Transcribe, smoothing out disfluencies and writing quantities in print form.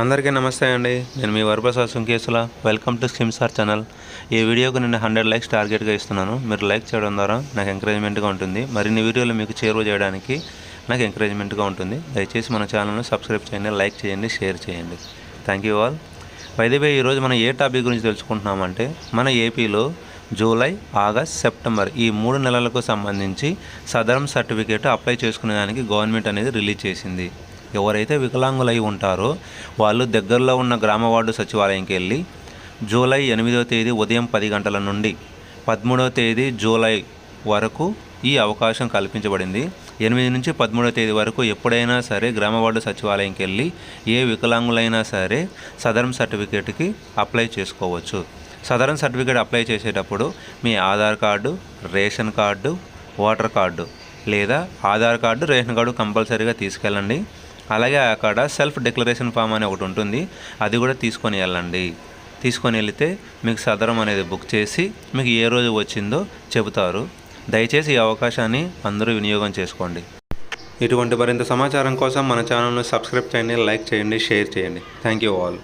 అందరికీ నమస్తే అండి. నేను మీ Varaprasad Sunkesula. Welcome to skim sir channel. ఈ వీడియోకు నేను 100 లైక్స్ టార్గెట్గా ఇస్తున్నాను. మీరు లైక్ చేయడం ద్వారా నాకు ఎంకరేజ్మెంట్గా ఉంటుంది. మరిన్ని వీడియోలు మీకు చేరువ చేయడానికి నాకు ఎంకరేజ్మెంట్గా ఉంటుంది. దయచేసి మన ఛానల్ని సబ్స్క్రైబ్ చేయండి, లైక్ చేయండి, షేర్ చేయండి. Thank you all. వైదేవే ఈరోజు మనం ఏ టాపిక్ గురించి తెలుసుకుంటున్నామంటే, మన ఏపీలో జూలై, ఆగస్ట్, సెప్టెంబర్ ఈ 3 నెలలకు సంబంధించి సదరం సర్టిఫికేట్ అప్లై చేసుకునేదానికి గవర్నమెంట్ అనేది రిలీజ్ చేసింది. ఎవరైతే వికలాంగులై ఉంటారో వాళ్ళు దగ్గరలో ఉన్న గ్రామ వార్డు సచివాలయంకి వెళ్ళి జూలై 8వ తేదీ ఉదయం 10 గంటల నుండి 13వ తేదీ జూలై వరకు ఈ అవకాశం కల్పించబడింది. 8 నుంచి 13వ తేదీ వరకు ఎప్పుడైనా సరే గ్రామ వార్డు సచివాలయంకి వెళ్ళి ఏ వికలాంగులైనా సరే సదరం సర్టిఫికేట్కి అప్లై చేసుకోవచ్చు. సదరం సర్టిఫికేట్ అప్లై చేసేటప్పుడు మీ Aadhaar card, ration card, voter card లేదా ఆధార్ కార్డు, రేషన్ కార్డు కంపల్సరీగా తీసుకెళ్ళండి. అలాగే అక్కడ సెల్ఫ్ డిక్లరేషన్ ఫామ్ అనే ఒకటి ఉంటుంది, అది కూడా తీసుకొని వెళ్ళండి. తీసుకొని వెళితే మీకు సదరం అనేది బుక్ చేసి మీకు ఏ రోజు వచ్చిందో చెబుతారు. దయచేసి ఈ అవకాశాన్ని అందరూ వినియోగం చేసుకోండి. ఇటువంటి మరింత సమాచారం కోసం మన ఛానల్ని సబ్స్క్రైబ్ చేయండి, లైక్ చేయండి, షేర్ చేయండి. Thank you all.